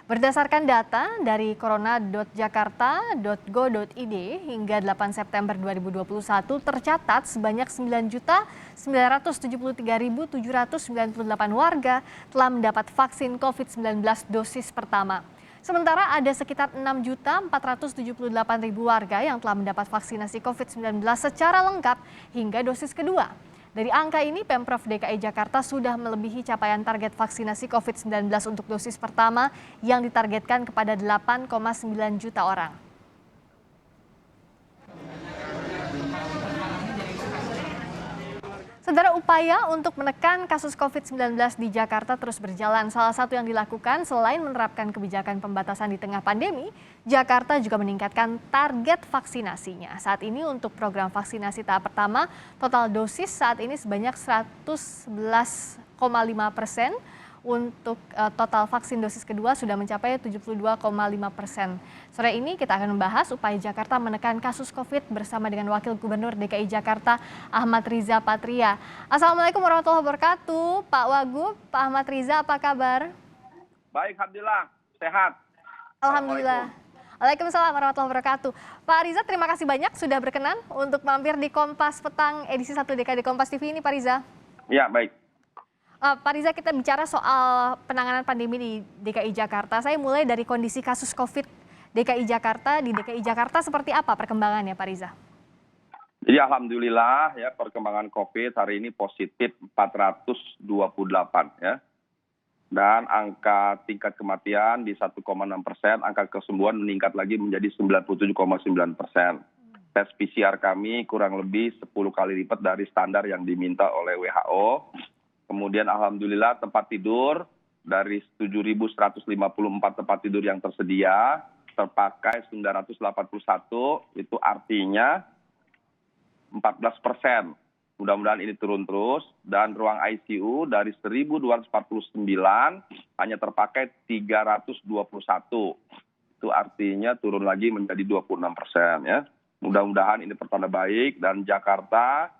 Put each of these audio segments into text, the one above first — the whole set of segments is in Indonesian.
Berdasarkan data dari corona.jakarta.go.id hingga 8 September 2021 tercatat sebanyak 9.973.798 warga telah mendapat vaksin COVID-19 dosis pertama. Sementara ada sekitar 6.478.000 warga yang telah mendapat vaksinasi COVID-19 secara lengkap hingga dosis kedua. Dari angka ini, Pemprov DKI Jakarta sudah melebihi capaian target vaksinasi COVID-19 untuk dosis pertama yang ditargetkan kepada 8,9 juta orang. Saudara, upaya untuk menekan kasus COVID-19 di Jakarta terus berjalan. Salah satu yang dilakukan selain menerapkan kebijakan pembatasan di tengah pandemi, Jakarta juga meningkatkan target vaksinasinya. Saat ini untuk program vaksinasi tahap pertama, total dosis saat ini sebanyak 111,5%. Untuk total vaksin dosis kedua sudah mencapai 72,5%. Sore ini kita akan membahas upaya Jakarta menekan kasus COVID bersama dengan Wakil Gubernur DKI Jakarta Ahmad Riza Patria. Assalamualaikum warahmatullahi wabarakatuh, Pak Wagub, Pak Ahmad Riza, apa kabar? Baik, alhamdulillah, sehat. Alhamdulillah. Waalaikumsalam warahmatullahi wabarakatuh. Pak Riza, terima kasih banyak sudah berkenan untuk mampir di Kompas Petang edisi 1 DKI Kompas TV ini, Pak Riza. Ya, baik. Pak Riza, kita bicara soal penanganan pandemi di DKI Jakarta. Saya mulai dari kondisi kasus COVID DKI Jakarta. Di DKI Jakarta seperti apa perkembangannya, Pak Riza? Jadi alhamdulillah ya, perkembangan COVID hari ini positif 428 ya. Dan angka tingkat kematian di 1,6%, angka kesembuhan meningkat lagi menjadi 97,9%. Tes PCR kami kurang lebih 10 kali lipat dari standar yang diminta oleh WHO. Kemudian alhamdulillah tempat tidur dari 7.154 tempat tidur yang tersedia terpakai 981, itu artinya 14%. Mudah-mudahan ini turun terus, dan ruang ICU dari 1.249 hanya terpakai 321. Itu artinya turun lagi menjadi 26% ya. Mudah-mudahan ini pertanda baik, dan Jakarta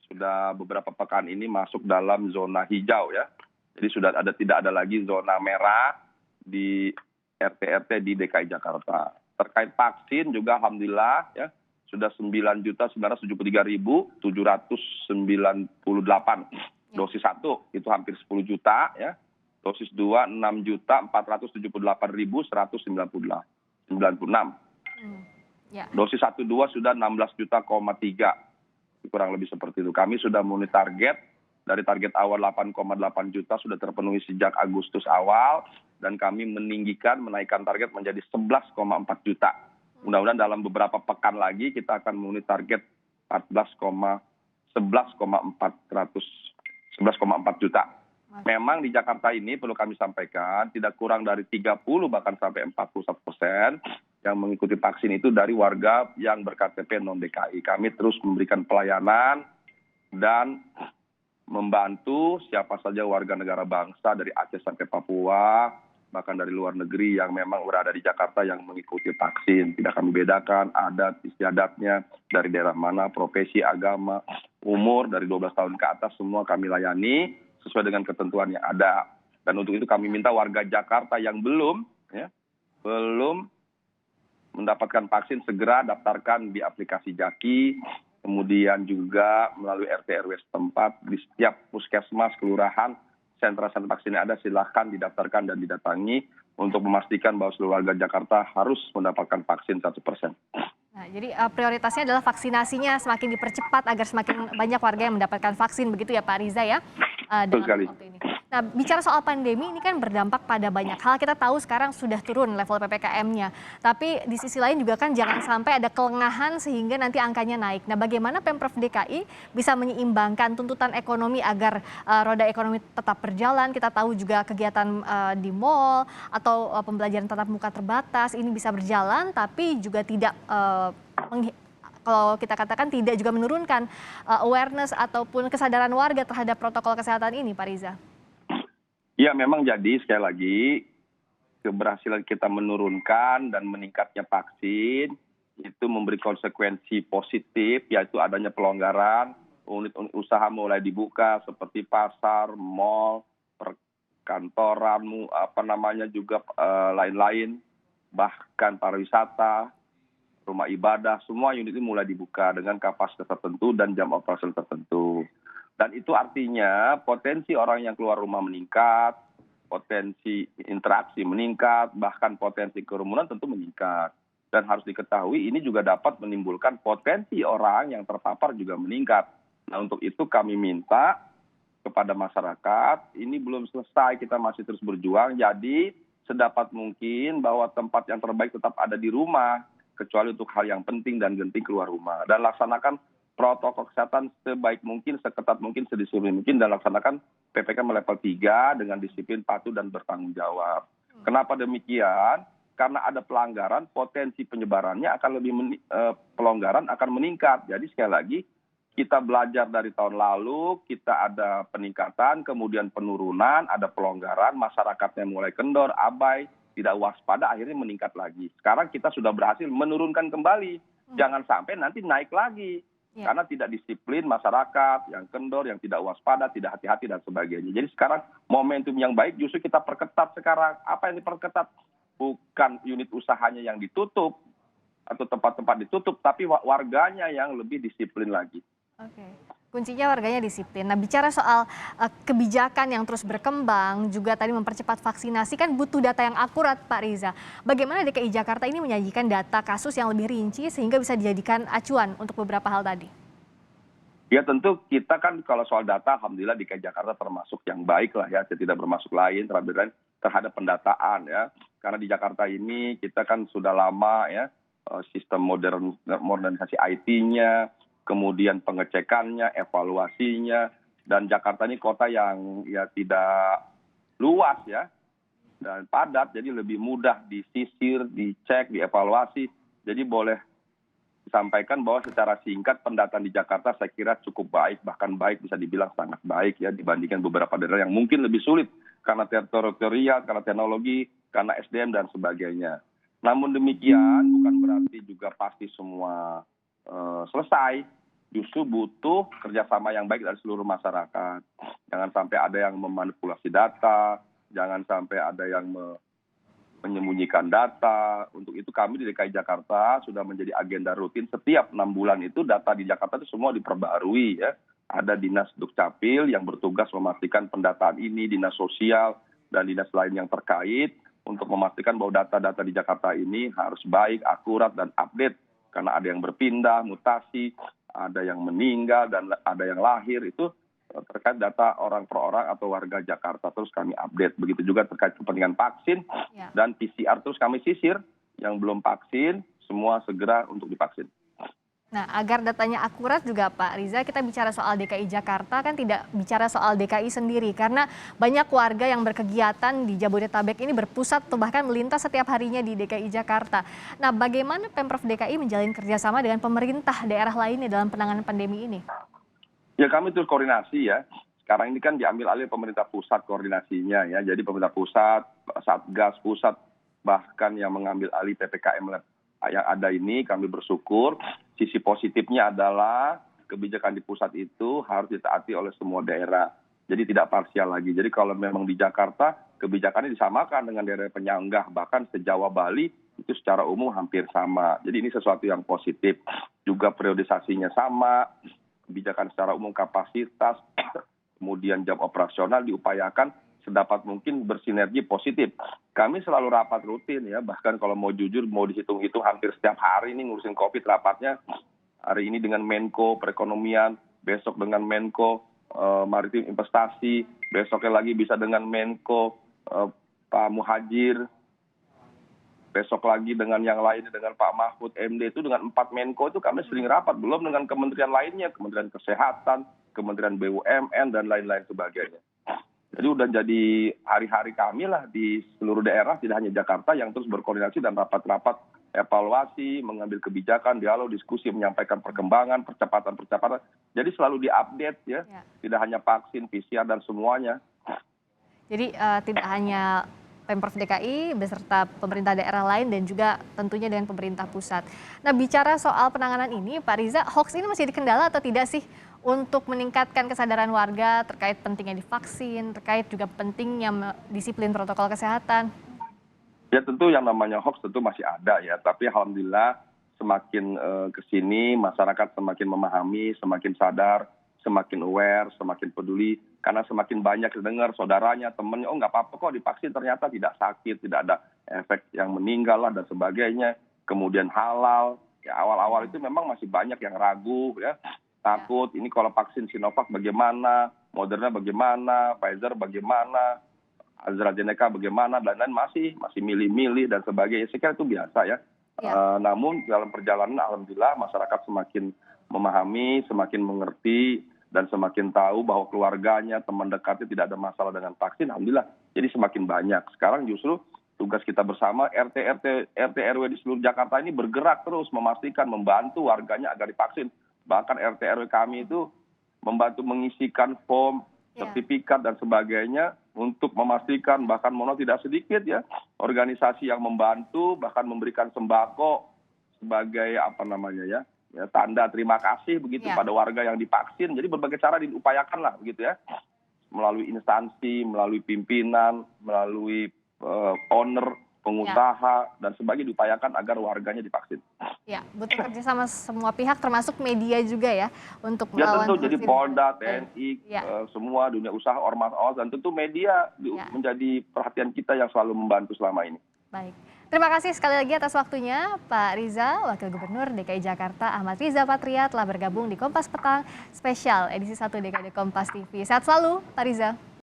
sudah beberapa pekan ini masuk dalam zona hijau ya. Jadi tidak ada lagi zona merah di RT-RT di DKI Jakarta. Terkait vaksin juga alhamdulillah ya, sudah 9.973.798 dosis 1, itu hampir 10 juta ya. Dosis 2 6.479.196. Dosis 1-2 sudah 16 juta, kurang lebih seperti itu. Kami sudah memenuhi target, dari target awal 8,8 juta sudah terpenuhi sejak Agustus awal, dan kami menaikkan target menjadi 11,4 juta. Mudah-mudahan dalam beberapa pekan lagi kita akan memenuhi target 11,4 juta. Memang di Jakarta ini perlu kami sampaikan tidak kurang dari 30 bahkan sampai 41% yang mengikuti vaksin itu dari warga yang berKTP non-DKI. Kami terus memberikan pelayanan dan membantu siapa saja warga negara bangsa dari Aceh sampai Papua, bahkan dari luar negeri yang memang berada di Jakarta yang mengikuti vaksin. Tidak kami bedakan adat istiadatnya, dari daerah mana, profesi, agama, umur, dari 12 tahun ke atas, semua kami layani sesuai dengan ketentuan yang ada. Dan untuk itu kami minta warga Jakarta yang belum mendapatkan vaksin segera daftarkan di aplikasi Jaki, kemudian juga melalui RT RW setempat di setiap puskesmas, kelurahan, sentra-sentra vaksin yang ada, silahkan didaftarkan dan didatangi untuk memastikan bahwa seluruh warga Jakarta harus mendapatkan vaksin 1%. Nah, jadi prioritasnya adalah vaksinasinya semakin dipercepat agar semakin banyak warga yang mendapatkan vaksin, begitu ya Pak Riza ya? Dengan waktu ini. Nah, bicara soal pandemi ini kan berdampak pada banyak hal. Kita tahu sekarang sudah turun level PPKM-nya. Tapi di sisi lain juga kan jangan sampai ada kelengahan sehingga nanti angkanya naik. Nah, bagaimana Pemprov DKI bisa menyeimbangkan tuntutan ekonomi agar roda ekonomi tetap berjalan? Kita tahu juga kegiatan di mal atau pembelajaran tatap muka terbatas ini bisa berjalan tapi juga tidak kalau kita katakan tidak juga menurunkan awareness ataupun kesadaran warga terhadap protokol kesehatan ini, Pak Riza. Ya, memang jadi sekali lagi keberhasilan kita menurunkan dan meningkatnya vaksin itu memberi konsekuensi positif, yaitu adanya pelonggaran, unit usaha mulai dibuka seperti pasar, mal, kantoran, juga lain-lain, bahkan pariwisata, rumah ibadah, semua unit ini mulai dibuka dengan kapasitas tertentu dan jam operasi tertentu. Dan itu artinya potensi orang yang keluar rumah meningkat, potensi interaksi meningkat, bahkan potensi kerumunan tentu meningkat. Dan harus diketahui ini juga dapat menimbulkan potensi orang yang terpapar juga meningkat. Nah, untuk itu kami minta kepada masyarakat, ini belum selesai, kita masih terus berjuang, jadi sedapat mungkin bahwa tempat yang terbaik tetap ada di rumah, kecuali untuk hal yang penting dan genting keluar rumah. Dan laksanakan protokol kesehatan sebaik mungkin, seketat mungkin, sedisiplin mungkin, dan laksanakan PPKM level 3 dengan disiplin, patuh, dan bertanggung jawab. Kenapa demikian? Karena ada pelanggaran, potensi penyebarannya akan pelonggaran akan meningkat. Jadi sekali lagi, kita belajar dari tahun lalu, kita ada peningkatan, kemudian penurunan, ada pelonggaran, masyarakatnya mulai kendor, abai, tidak waspada, akhirnya meningkat lagi. Sekarang kita sudah berhasil menurunkan kembali. Jangan sampai nanti naik lagi. Karena tidak disiplin masyarakat, yang kendor, yang tidak waspada, tidak hati-hati, dan sebagainya. Jadi sekarang momentum yang baik justru kita perketat sekarang. Apa yang diperketat? Bukan unit usahanya yang ditutup, atau tempat-tempat ditutup, tapi warganya yang lebih disiplin lagi. Oke, kuncinya warganya disiplin. Nah, bicara soal kebijakan yang terus berkembang, juga tadi mempercepat vaksinasi, kan butuh data yang akurat, Pak Riza. Bagaimana DKI Jakarta ini menyajikan data kasus yang lebih rinci sehingga bisa dijadikan acuan untuk beberapa hal tadi? Ya tentu kita kan kalau soal data, alhamdulillah DKI Jakarta termasuk yang baik lah ya, tidak bermasuk lain terhadap pendataan ya. Karena di Jakarta ini kita kan sudah lama ya, sistem modernisasi IT-nya, kemudian pengecekannya, evaluasinya, dan Jakarta ini kota yang ya tidak luas ya, dan padat, jadi lebih mudah disisir, dicek, dievaluasi. Jadi boleh disampaikan bahwa secara singkat pendataan di Jakarta saya kira cukup baik, bahkan baik bisa dibilang sangat baik ya dibandingkan beberapa daerah yang mungkin lebih sulit karena teritorial, karena teknologi, karena SDM dan sebagainya. Namun demikian bukan berarti juga pasti semua selesai. Justru butuh kerjasama yang baik dari seluruh masyarakat. Jangan sampai ada yang memanipulasi data, jangan sampai ada yang menyembunyikan data. Untuk itu kami di DKI Jakarta sudah menjadi agenda rutin setiap 6 bulan itu data di Jakarta itu semua diperbarui ya. Ada Dinas Dukcapil yang bertugas memastikan pendataan ini, Dinas Sosial dan dinas lain yang terkait untuk memastikan bahwa data-data di Jakarta ini harus baik, akurat, dan update. Karena ada yang berpindah, mutasi, ada yang meninggal, dan ada yang lahir, itu terkait data orang per orang atau warga Jakarta terus kami update. Begitu juga terkait kepentingan vaksin dan PCR terus kami sisir. Yang belum vaksin, semua segera untuk divaksin. Nah, agar datanya akurat juga Pak Riza, kita bicara soal DKI Jakarta kan tidak bicara soal DKI sendiri. Karena banyak warga yang berkegiatan di Jabodetabek ini berpusat atau bahkan melintas setiap harinya di DKI Jakarta. Nah, bagaimana Pemprov DKI menjalin kerjasama dengan pemerintah daerah lainnya dalam penanganan pandemi ini? Ya kami terus koordinasi ya. Sekarang ini kan diambil alih pemerintah pusat koordinasinya ya. Jadi pemerintah pusat, Satgas pusat, bahkan yang mengambil alih PPKM yang ada ini kami bersyukur. Sisi positifnya adalah kebijakan di pusat itu harus ditaati oleh semua daerah. Jadi tidak parsial lagi. Jadi kalau memang di Jakarta kebijakannya disamakan dengan daerah penyanggah, bahkan se-Jawa Bali itu secara umum hampir sama. Jadi ini sesuatu yang positif. Juga periodisasinya sama, kebijakan secara umum kapasitas, kemudian jam operasional diupayakan sedapat mungkin bersinergi positif. Kami selalu rapat rutin ya, bahkan kalau mau jujur, mau dihitung-hitung hampir setiap hari ini ngurusin COVID rapatnya. Hari ini dengan Menko Perekonomian, besok dengan Menko Maritim Investasi, besoknya lagi bisa dengan Menko Pak Muhajir, besok lagi dengan yang lainnya dengan Pak Mahfud MD. Itu dengan 4 Menko itu kami sering rapat, belum dengan kementerian lainnya, Kementerian Kesehatan, Kementerian BUMN, dan lain-lain sebagainya. Jadi udah jadi hari-hari kami lah di seluruh daerah, tidak hanya Jakarta, yang terus berkoordinasi dan rapat-rapat evaluasi, mengambil kebijakan, dialog, diskusi, menyampaikan perkembangan, percepatan. Jadi selalu diupdate ya, tidak hanya vaksin, PCR, dan semuanya. Jadi tidak hanya Pemprov DKI beserta pemerintah daerah lain dan juga tentunya dengan pemerintah pusat. Nah, bicara soal penanganan ini, Pak Riza, hoax ini masih dikendala atau tidak sih untuk meningkatkan kesadaran warga terkait pentingnya divaksin, terkait juga pentingnya disiplin protokol kesehatan? Ya tentu yang namanya hoax tentu masih ada ya, tapi alhamdulillah semakin ke sini masyarakat semakin memahami, semakin sadar, semakin aware, semakin peduli, karena semakin banyak dengar saudaranya, temennya, oh nggak apa-apa kok divaksin, ternyata tidak sakit, tidak ada efek yang meninggal lah dan sebagainya. Kemudian halal, ya awal-awal itu memang masih banyak yang ragu ya, takut ini kalau vaksin Sinovac bagaimana, Moderna bagaimana, Pfizer bagaimana, AstraZeneca bagaimana, dan lain masih milih-milih dan sebagainya. Saya kira itu biasa ya. Namun dalam perjalanan alhamdulillah masyarakat semakin memahami, semakin mengerti, dan semakin tahu bahwa keluarganya, teman dekatnya tidak ada masalah dengan vaksin, alhamdulillah. Jadi semakin banyak. Sekarang justru tugas kita bersama RT RW di seluruh Jakarta ini bergerak terus memastikan, membantu warganya agar divaksin. Bahkan RT RW kami itu membantu mengisikan form, sertifikat dan sebagainya untuk memastikan, bahkan tidak sedikit ya organisasi yang membantu, bahkan memberikan sembako sebagai tanda terima kasih begitu pada warga yang divaksin. Jadi berbagai cara diupayakan lah begitu ya, melalui instansi, melalui pimpinan, melalui owner, pengusaha dan sebagainya, diupayakan agar warganya divaksin. Ya, butuh kerjasama semua pihak termasuk media juga ya untuk melawan. Ya tentu, jadi vaksin. Polda, TNI, semua dunia usaha, ormas, dan tentu media menjadi perhatian kita yang selalu membantu selama ini. Baik, terima kasih sekali lagi atas waktunya Pak Riza, Wakil Gubernur DKI Jakarta Ahmad Riza Patria telah bergabung di Kompas Petang Spesial edisi 1 DKD Kompas TV. Sehat selalu Pak Riza.